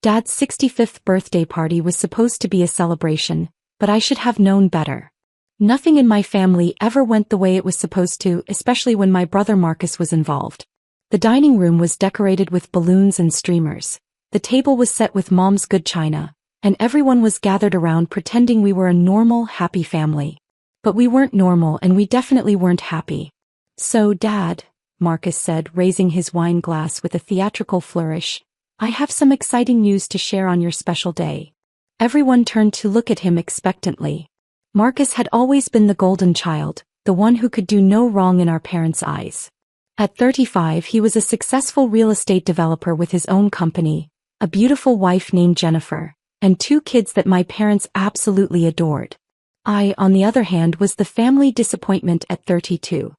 Dad's 65th birthday party was supposed to be a celebration, but I should have known better. Nothing in my family ever went the way it was supposed to, especially when my brother Marcus was involved. The dining room was decorated with balloons and streamers. The table was set with Mom's good china, and everyone was gathered around pretending we were a normal, happy family. But we weren't normal and we definitely weren't happy. "So, Dad," Marcus said, raising his wine glass with a theatrical flourish, "I have some exciting news to share on your special day." Everyone turned to look at him expectantly. Marcus had always been the golden child, the one who could do no wrong in our parents' eyes. At 35, he was a successful real estate developer with his own company, a beautiful wife named Jennifer, and 2 kids that my parents absolutely adored. I, on the other hand, was the family disappointment at 32.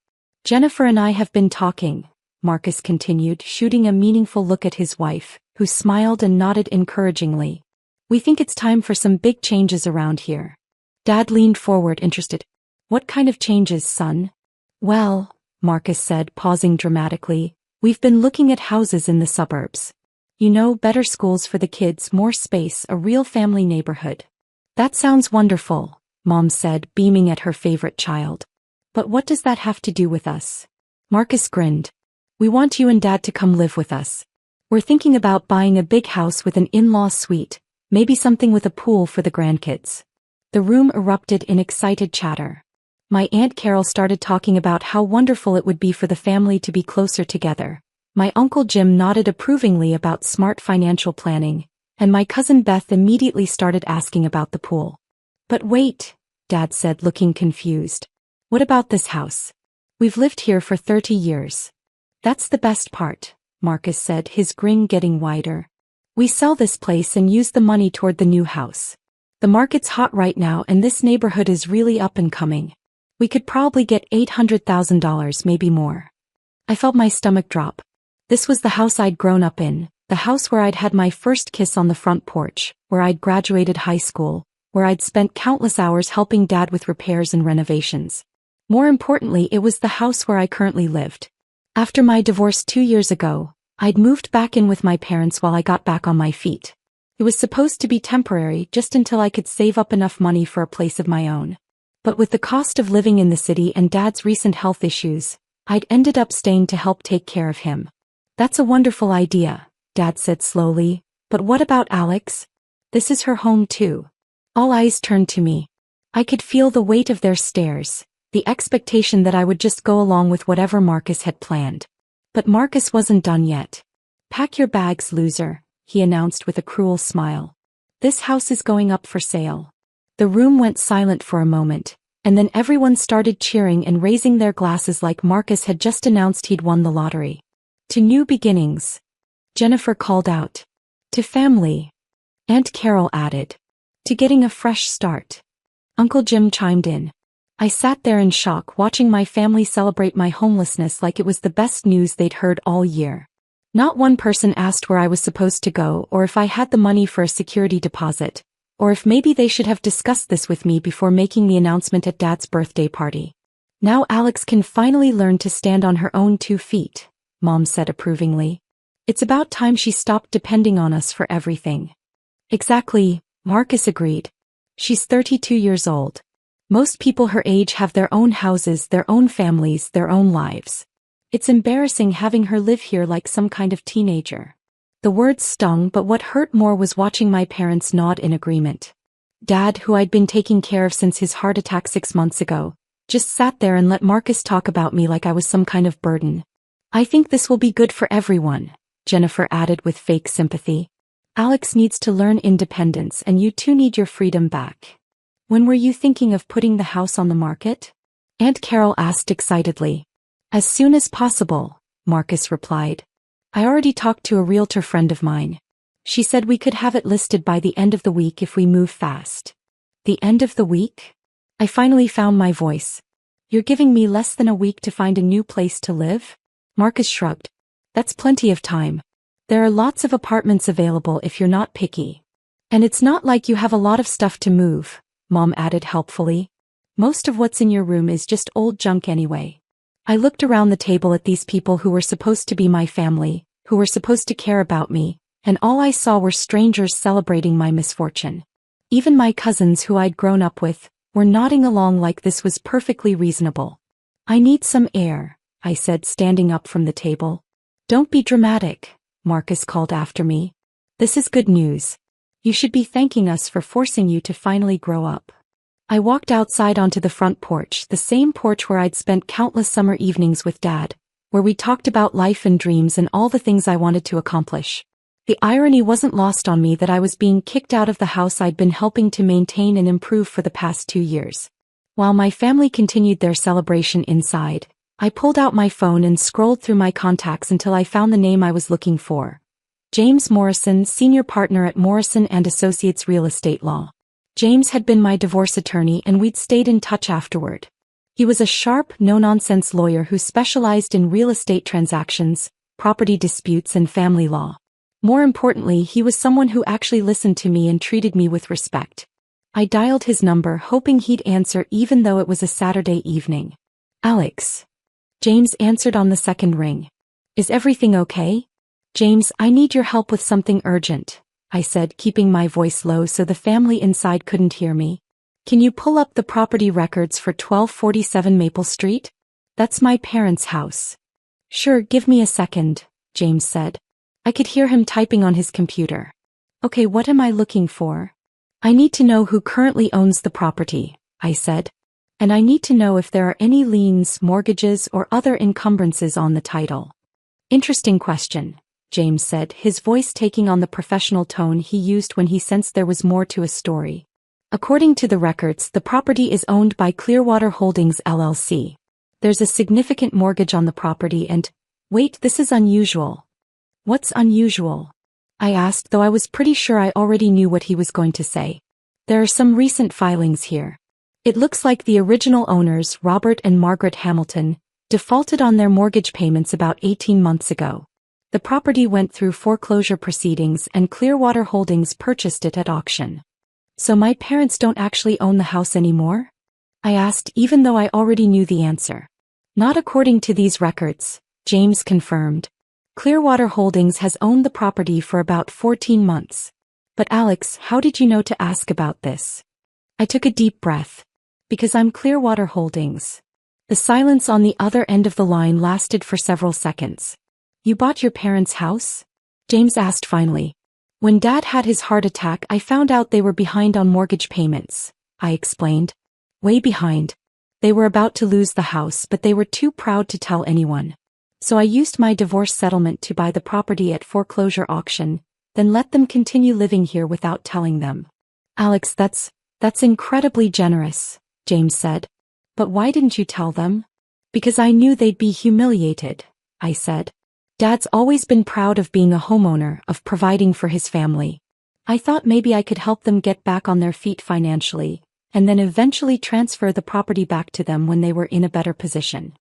"Jennifer and I have been talking," Marcus continued, shooting a meaningful look at his wife, who smiled and nodded encouragingly. "We think it's time for some big changes around here." Dad leaned forward, interested. "What kind of changes, son?" "Well," Marcus said, pausing dramatically, "we've been looking at houses in the suburbs. You know, better schools for the kids, more space, a real family neighborhood." "That sounds wonderful," Mom said, beaming at her favorite child. "But what does that have to do with us?" Marcus grinned. "We want you and Dad to come live with us. We're thinking about buying a big house with an in-law suite, maybe something with a pool for the grandkids." The room erupted in excited chatter. My Aunt Carol started talking about how wonderful it would be for the family to be closer together. My Uncle Jim nodded approvingly about smart financial planning, and my cousin Beth immediately started asking about the pool. "But wait," Dad said, looking confused. "What about this house? We've lived here for 30 years. "That's the best part," Marcus said, his grin getting wider. "We sell this place and use the money toward the new house. The market's hot right now and this neighborhood is really up and coming. We could probably get $800,000, maybe more." I felt my stomach drop. This was the house I'd grown up in, the house where I'd had my first kiss on the front porch, where I'd graduated high school, where I'd spent countless hours helping Dad with repairs and renovations. More importantly, it was the house where I currently lived. After my divorce 2 years ago, I'd moved back in with my parents while I got back on my feet. It was supposed to be temporary, just until I could save up enough money for a place of my own. But with the cost of living in the city and Dad's recent health issues, I'd ended up staying to help take care of him. "That's a wonderful idea," Dad said slowly, "but what about Alex? This is her home too." All eyes turned to me. I could feel the weight of their stares, the expectation that I would just go along with whatever Marcus had planned. But Marcus wasn't done yet. "Pack your bags, loser," he announced with a cruel smile. "This house is going up for sale." The room went silent for a moment, and then everyone started cheering and raising their glasses like Marcus had just announced he'd won the lottery. "To new beginnings," Jennifer called out. "To family," Aunt Carol added. "To getting a fresh start," Uncle Jim chimed in. I sat there in shock, watching my family celebrate my homelessness like it was the best news they'd heard all year. Not one person asked where I was supposed to go or if I had the money for a security deposit, or if maybe they should have discussed this with me before making the announcement at Dad's birthday party. "Now Alex can finally learn to stand on her own 2 feet, Mom said approvingly. "It's about time she stopped depending on us for everything." "Exactly," Marcus agreed. "She's 32 years old. Most people her age have their own houses, their own families, their own lives. It's embarrassing having her live here like some kind of teenager." The words stung, but what hurt more was watching my parents nod in agreement. Dad, who I'd been taking care of since his heart attack 6 months ago, just sat there and let Marcus talk about me like I was some kind of burden. "I think this will be good for everyone," Jennifer added with fake sympathy. "Alex needs to learn independence and you two need your freedom back." "When were you thinking of putting the house on the market?" Aunt Carol asked excitedly. "As soon as possible," Marcus replied. "I already talked to a realtor friend of mine. She said we could have it listed by the end of the week if we move fast." "The end of the week?" I finally found my voice. "You're giving me less than a week to find a new place to live?" Marcus shrugged. "That's plenty of time. There are lots of apartments available if you're not picky. And it's not like you have a lot of stuff to move," Mom added helpfully. "Most of what's in your room is just old junk anyway." I looked around the table at these people who were supposed to be my family, who were supposed to care about me, and all I saw were strangers celebrating my misfortune. Even my cousins who I'd grown up with were nodding along like this was perfectly reasonable. "I need some air," I said, standing up from the table. "Don't be dramatic," Marcus called after me. "This is good news. You should be thanking us for forcing you to finally grow up." I walked outside onto the front porch, the same porch where I'd spent countless summer evenings with Dad, where we talked about life and dreams and all the things I wanted to accomplish. The irony wasn't lost on me that I was being kicked out of the house I'd been helping to maintain and improve for the past 2 years. While my family continued their celebration inside, I pulled out my phone and scrolled through my contacts until I found the name I was looking for. James Morrison, senior partner at Morrison & Associates Real Estate Law. James had been my divorce attorney and we'd stayed in touch afterward. He was a sharp, no-nonsense lawyer who specialized in real estate transactions, property disputes and family law. More importantly, he was someone who actually listened to me and treated me with respect. I dialed his number, hoping he'd answer even though it was a Saturday evening. "Alex." James answered on the second ring. "Is everything okay?" "James, I need your help with something urgent," I said, keeping my voice low so the family inside couldn't hear me. "Can you pull up the property records for 1247 Maple Street? That's my parents' house." "Sure, give me a second," James said. I could hear him typing on his computer. "Okay, what am I looking for?" "I need to know who currently owns the property," I said. "And I need to know if there are any liens, mortgages, or other encumbrances on the title." "Interesting question," James said, his voice taking on the professional tone he used when he sensed there was more to a story. "According to the records, the property is owned by Clearwater Holdings LLC. There's a significant mortgage on the property and— Wait, this is unusual." "What's unusual?" I asked, though I was pretty sure I already knew what he was going to say. "There are some recent filings here. It looks like the original owners, Robert and Margaret Hamilton, defaulted on their mortgage payments about 18 months ago. The property went through foreclosure proceedings and Clearwater Holdings purchased it at auction." "So my parents don't actually own the house anymore?" I asked, even though I already knew the answer. "Not according to these records," James confirmed. "Clearwater Holdings has owned the property for about 14 months. But Alex, how did you know to ask about this?" I took a deep breath. "Because I'm Clearwater Holdings." The silence on the other end of the line lasted for several seconds. "You bought your parents' house?" James asked finally. "When Dad had his heart attack, I found out they were behind on mortgage payments," I explained. "Way behind. They were about to lose the house, but they were too proud to tell anyone. So I used my divorce settlement to buy the property at foreclosure auction, then let them continue living here without telling them." "Alex, that's incredibly generous," James said. "But why didn't you tell them?" "Because I knew they'd be humiliated," I said. "Dad's always been proud of being a homeowner, of providing for his family. I thought maybe I could help them get back on their feet financially, and then eventually transfer the property back to them when they were in a better position."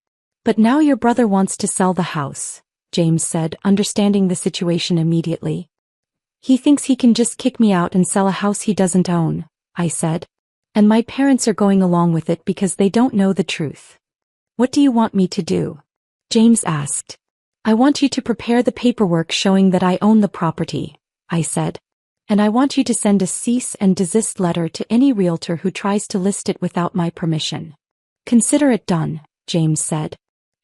"But now your brother wants to sell the house," James said, understanding the situation immediately. "He thinks he can just kick me out and sell a house he doesn't own," I said. "And my parents are going along with it because they don't know the truth." "What do you want me to do?" James asked. "I want you to prepare the paperwork showing that I own the property," I said. "And I want you to send a cease and desist letter to any realtor who tries to list it without my permission." "Consider it done," James said.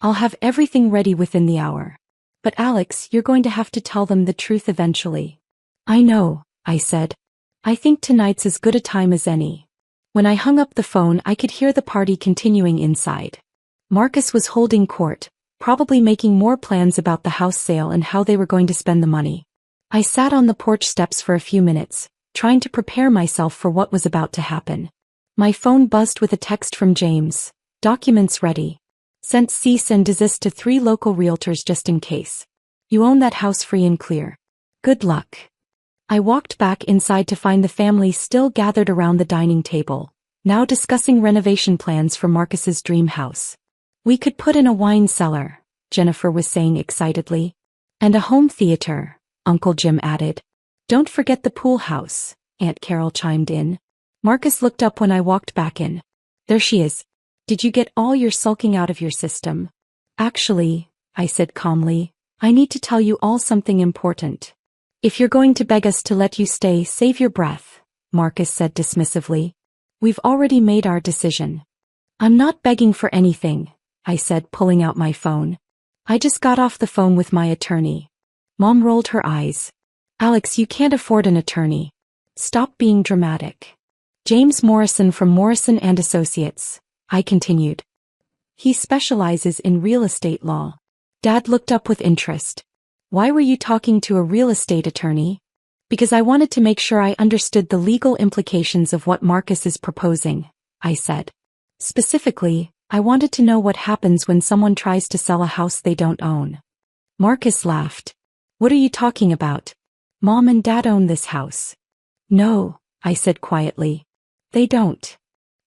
"I'll have everything ready within the hour." "But Alex, you're going to have to tell them the truth eventually." "I know," I said. "I think tonight's as good a time as any." When I hung up the phone, I could hear the party continuing inside. Marcus was holding court, probably making more plans about the house sale and how they were going to spend the money. I sat on the porch steps for a few minutes, trying to prepare myself for what was about to happen. My phone buzzed with a text from James. "Documents ready. Sent cease and desist to 3 local realtors just in case. You own that house free and clear. Good luck." I walked back inside to find the family still gathered around the dining table, now discussing renovation plans for Marcus's dream house. "We could put in a wine cellar," Jennifer was saying excitedly. "And a home theater," Uncle Jim added. "Don't forget the pool house," Aunt Carol chimed in. Marcus looked up when I walked back in. "There she is. Did you get all your sulking out of your system?" "Actually," I said calmly, "I need to tell you all something important." If you're going to beg us to let you stay, save your breath, Marcus said dismissively. We've already made our decision. I'm not begging for anything, I said, pulling out my phone. I just got off the phone with my attorney. Mom rolled her eyes. Alex, you can't afford an attorney. Stop being dramatic. James Morrison from Morrison and Associates, I continued. He specializes in real estate law. Dad looked up with interest. Why were you talking to a real estate attorney? Because I wanted to make sure I understood the legal implications of what Marcus is proposing, I said. Specifically, I wanted to know what happens when someone tries to sell a house they don't own. Marcus laughed. What are you talking about? Mom and Dad own this house. No, I said quietly. They don't.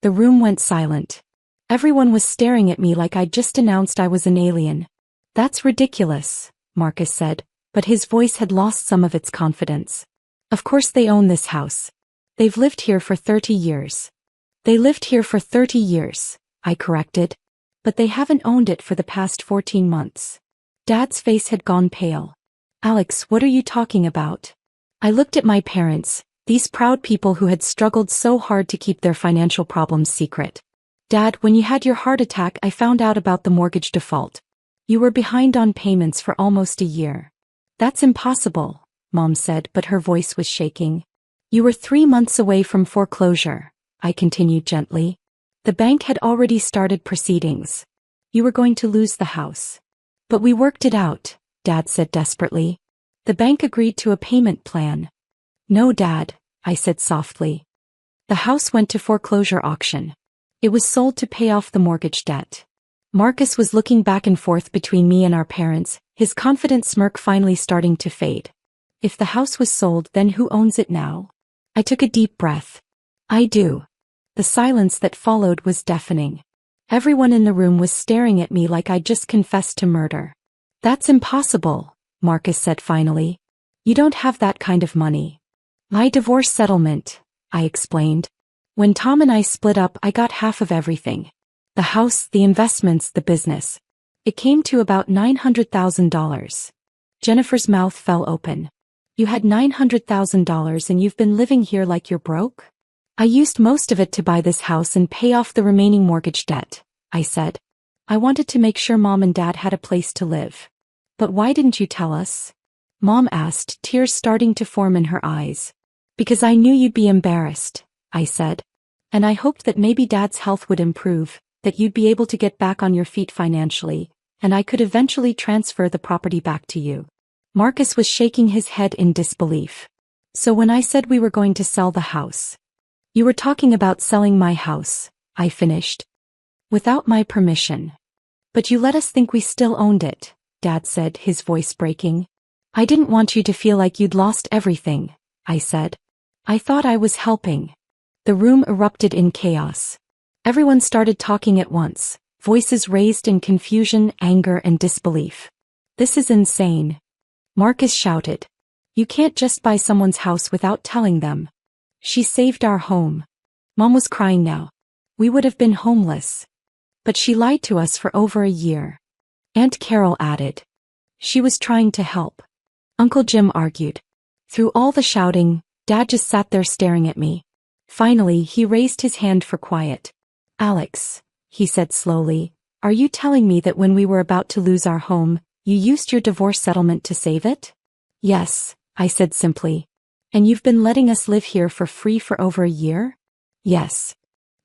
The room went silent. Everyone was staring at me like I'd just announced I was an alien. That's ridiculous, Marcus said, but his voice had lost some of its confidence. Of course they own this house. They've lived here for 30 years. They lived here for 30 years, I corrected. But they haven't owned it for the past 14 months. Dad's face had gone pale. Alex, what are you talking about? I looked at my parents, these proud people who had struggled so hard to keep their financial problems secret. Dad, when you had your heart attack, I found out about the mortgage default. You were behind on payments for almost a year. That's impossible, Mom said, but her voice was shaking. You were 3 months away from foreclosure, I continued gently. The bank had already started proceedings. You were going to lose the house. But we worked it out, Dad said desperately. The bank agreed to a payment plan. No, Dad, I said softly. The house went to foreclosure auction. It was sold to pay off the mortgage debt. Marcus was looking back and forth between me and our parents, his confident smirk finally starting to fade. If the house was sold, then who owns it now? I took a deep breath. I do. The silence that followed was deafening. Everyone in the room was staring at me like I'd just confessed to murder. That's impossible, Marcus said finally. You don't have that kind of money. My divorce settlement, I explained. When Tom and I split up, I got half of everything. The house, the investments, the business. It came to about $900,000. Jennifer's mouth fell open. You had $900,000 and you've been living here like you're broke? I used most of it to buy this house and pay off the remaining mortgage debt, I said. I wanted to make sure Mom and Dad had a place to live. But why didn't you tell us? Mom asked, tears starting to form in her eyes. Because I knew you'd be embarrassed, I said. And I hoped that maybe Dad's health would improve, that you'd be able to get back on your feet financially, and I could eventually transfer the property back to you. Marcus was shaking his head in disbelief. So when I said we were going to sell the house, you were talking about selling my house, I finished. Without my permission. But you let us think we still owned it, Dad said, his voice breaking. I didn't want you to feel like you'd lost everything, I said. I thought I was helping. The room erupted in chaos. Everyone started talking at once, voices raised in confusion, anger, and disbelief. This is insane. Marcus shouted. You can't just buy someone's house without telling them. She saved our home. Mom was crying now. We would have been homeless. But she lied to us for over a year. Aunt Carol added. She was trying to help. Uncle Jim argued. Through all the shouting, Dad just sat there staring at me. Finally, he raised his hand for quiet. Alex, he said slowly, are you telling me that when we were about to lose our home, you used your divorce settlement to save it? Yes, I said simply. And you've been letting us live here for free for over a year? Yes.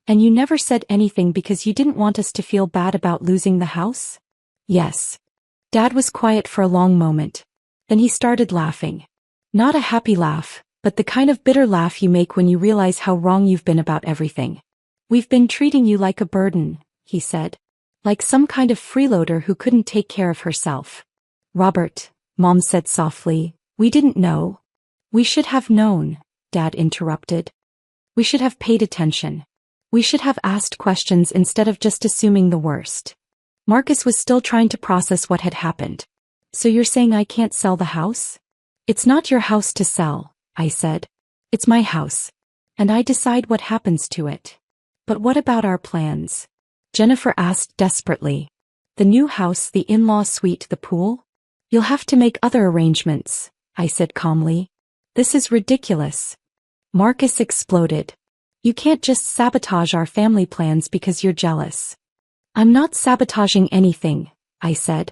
And you never said anything because you didn't want us to feel bad about losing the house? Yes. Dad was quiet for a long moment. Then he started laughing. Not a happy laugh, but the kind of bitter laugh you make when you realize how wrong you've been about everything. We've been treating you like a burden, he said. Like some kind of freeloader who couldn't take care of herself. Robert, Mom said softly, we didn't know. We should have known, Dad interrupted. We should have paid attention. We should have asked questions instead of just assuming the worst. Marcus was still trying to process what had happened. So you're saying I can't sell the house? It's not your house to sell, I said. It's my house. And I decide what happens to it. But what about our plans? Jennifer asked desperately. The new house, the in-law suite, the pool? You'll have to make other arrangements, I said calmly. This is ridiculous. Marcus exploded. You can't just sabotage our family plans because you're jealous. I'm not sabotaging anything, I said.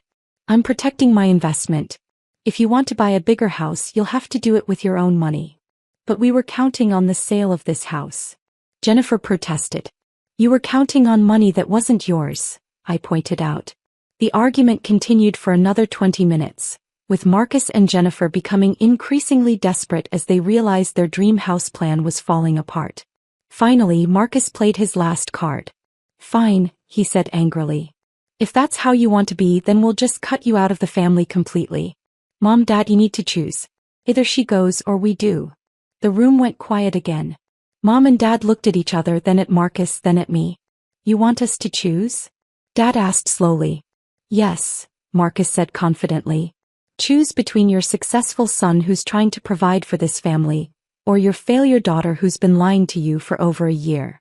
I'm protecting my investment. If you want to buy a bigger house, you'll have to do it with your own money. But we were counting on the sale of this house. Jennifer protested. You were counting on money that wasn't yours, I pointed out. The argument continued for another 20 minutes, with Marcus and Jennifer becoming increasingly desperate as they realized their dream house plan was falling apart. Finally, Marcus played his last card. Fine, he said angrily. If that's how you want to be, then we'll just cut you out of the family completely. Mom, Dad, you need to choose. Either she goes or we do. The room went quiet again. Mom and Dad looked at each other, then at Marcus, then at me. You want us to choose? Dad asked slowly. Yes, Marcus said confidently. Choose between your successful son who's trying to provide for this family, or your failure daughter who's been lying to you for over a year.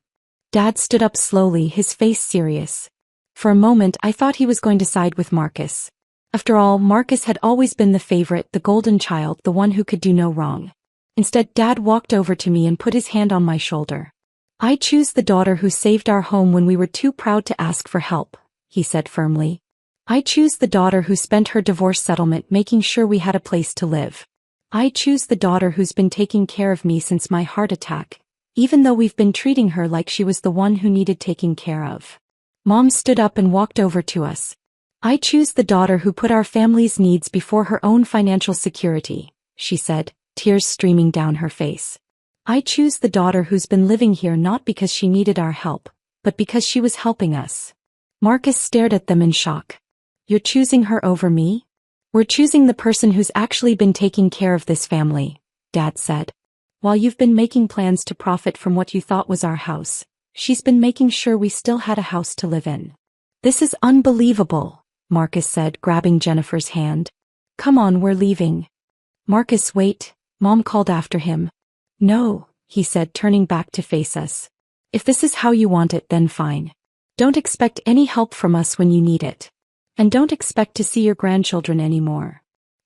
Dad stood up slowly, his face serious. For a moment I thought he was going to side with Marcus. After all, Marcus had always been the favorite, the golden child, the one who could do no wrong. Instead, Dad walked over to me and put his hand on my shoulder. I choose the daughter who saved our home when we were too proud to ask for help, he said firmly. I choose the daughter who spent her divorce settlement making sure we had a place to live. I choose the daughter who's been taking care of me since my heart attack, even though we've been treating her like she was the one who needed taking care of. Mom stood up and walked over to us. I choose the daughter who put our family's needs before her own financial security, she said, tears streaming down her face. I choose the daughter who's been living here not because she needed our help, but because she was helping us. Marcus stared at them in shock. You're choosing her over me? We're choosing the person who's actually been taking care of this family, Dad said. While you've been making plans to profit from what you thought was our house, she's been making sure we still had a house to live in. This is unbelievable, Marcus said, grabbing Jennifer's hand. Come on, we're leaving. Marcus, wait, Mom called after him. No, he said, turning back to face us. If this is how you want it, then fine. Don't expect any help from us when you need it. And don't expect to see your grandchildren anymore.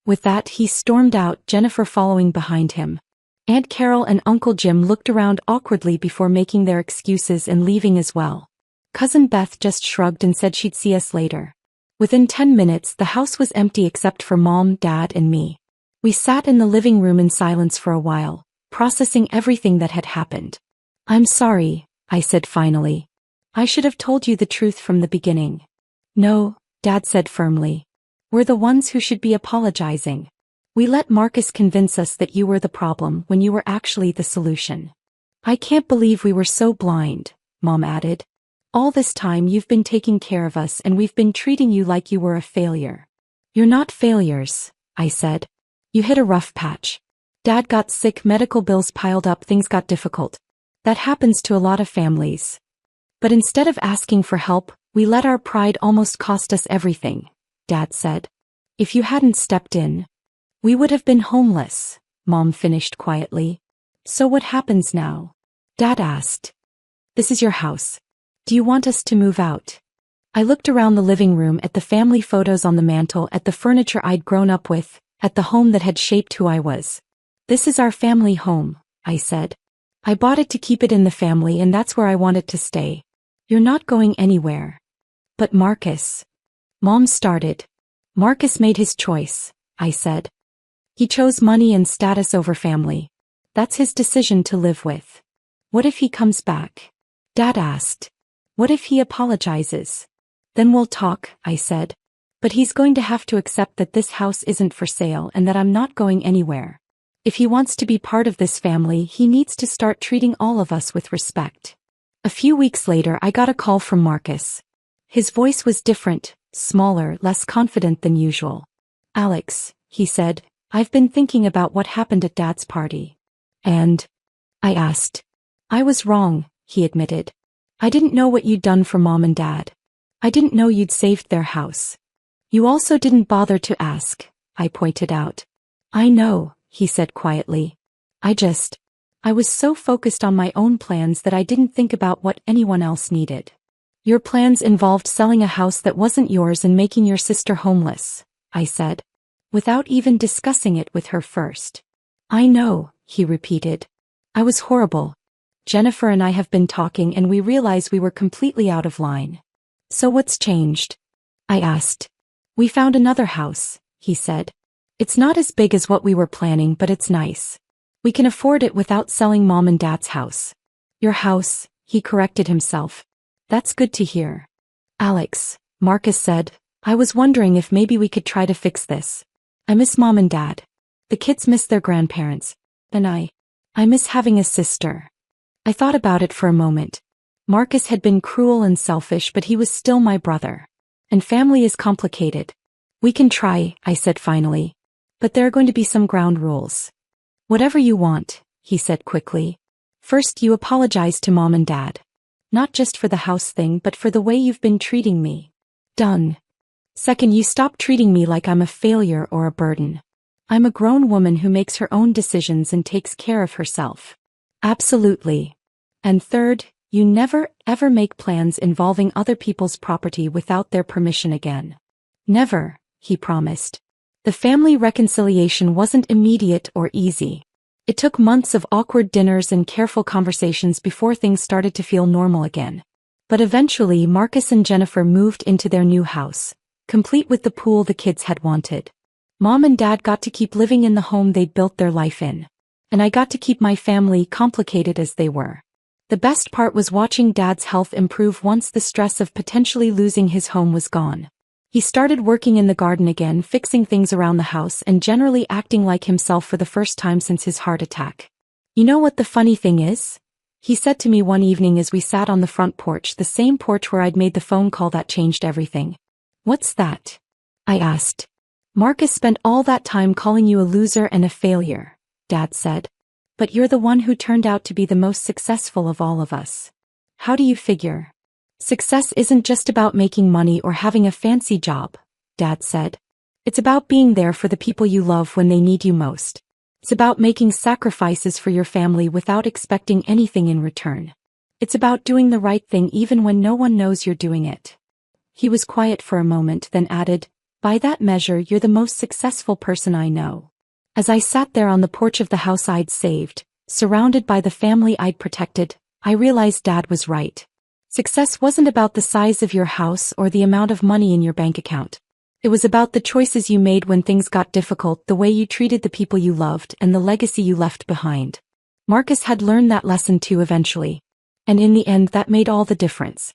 With that, he stormed out, Jennifer following behind him. Aunt Carol and Uncle Jim looked around awkwardly before making their excuses and leaving as well. Cousin Beth just shrugged and said she'd see us later. Within 10 minutes, the house was empty except for Mom, Dad, and me. We sat in the living room in silence for a while, processing everything that had happened. I'm sorry, I said finally. I should have told you the truth from the beginning. No, Dad said firmly. We're the ones who should be apologizing. We let Marcus convince us that you were the problem when you were actually the solution. I can't believe we were so blind, Mom added. All this time you've been taking care of us and we've been treating you like you were a failure. You're not failures, I said. You hit a rough patch. Dad got sick, medical bills piled up, things got difficult. That happens to a lot of families. But instead of asking for help, we let our pride almost cost us everything, Dad said. If you hadn't stepped in, we would have been homeless, Mom finished quietly. So what happens now? Dad asked. This is your house. Do you want us to move out? I looked around the living room at the family photos on the mantel, at the furniture I'd grown up with, at the home that had shaped who I was. This is our family home, I said. I bought it to keep it in the family and that's where I want it to stay. You're not going anywhere. But Marcus. Mom started. Marcus made his choice, I said. He chose money and status over family. That's his decision to live with. What if he comes back? Dad asked. What if he apologizes? Then we'll talk, I said. But he's going to have to accept that this house isn't for sale and that I'm not going anywhere. If he wants to be part of this family, he needs to start treating all of us with respect. A few weeks later, I got a call from Marcus. His voice was different, smaller, less confident than usual. Alex, he said, I've been thinking about what happened at Dad's party. And? I asked. I was wrong, he admitted. I didn't know what you'd done for Mom and Dad. I didn't know you'd saved their house. You also didn't bother to ask, I pointed out. I know, he said quietly. I was so focused on my own plans that I didn't think about what anyone else needed. Your plans involved selling a house that wasn't yours and making your sister homeless, I said. without even discussing it with her first. I know, he repeated. I was horrible. Jennifer and I have been talking and we realize we were completely out of line. So what's changed? I asked. We found another house, he said. It's not as big as what we were planning, but it's nice. We can afford it without selling Mom and Dad's house. Your house, he corrected himself. That's good to hear. Alex, Marcus said, I was wondering if maybe we could try to fix this. I miss Mom and Dad. The kids miss their grandparents. And I miss having a sister. I thought about it for a moment. Marcus had been cruel and selfish, but he was still my brother. And family is complicated. We can try, I said finally. But there are going to be some ground rules. Whatever you want, he said quickly. First, you apologize to Mom and Dad. Not just for the house thing, but for the way you've been treating me. Done. Second, you stop treating me like I'm a failure or a burden. I'm a grown woman who makes her own decisions and takes care of herself. Absolutely. And third, you never, ever make plans involving other people's property without their permission again. Never, he promised. The family reconciliation wasn't immediate or easy. It took months of awkward dinners and careful conversations before things started to feel normal again. But eventually Marcus and Jennifer moved into their new house, complete with the pool the kids had wanted. Mom and Dad got to keep living in the home they'd built their life in. And I got to keep my family, complicated as they were. The best part was watching Dad's health improve once the stress of potentially losing his home was gone. He started working in the garden again, fixing things around the house and generally acting like himself for the first time since his heart attack. You know what the funny thing is? He said to me one evening as we sat on the front porch, the same porch where I'd made the phone call that changed everything. What's that? I asked. Marcus spent all that time calling you a loser and a failure, Dad said. But you're the one who turned out to be the most successful of all of us. How do you figure? Success isn't just about making money or having a fancy job, Dad said. It's about being there for the people you love when they need you most. It's about making sacrifices for your family without expecting anything in return. It's about doing the right thing even when no one knows you're doing it. He was quiet for a moment, then added, by that measure, you're the most successful person I know. As I sat there on the porch of the house I'd saved, surrounded by the family I'd protected, I realized Dad was right. Success wasn't about the size of your house or the amount of money in your bank account. It was about the choices you made when things got difficult, the way you treated the people you loved, and the legacy you left behind. Marcus had learned that lesson too eventually. And in the end, that made all the difference.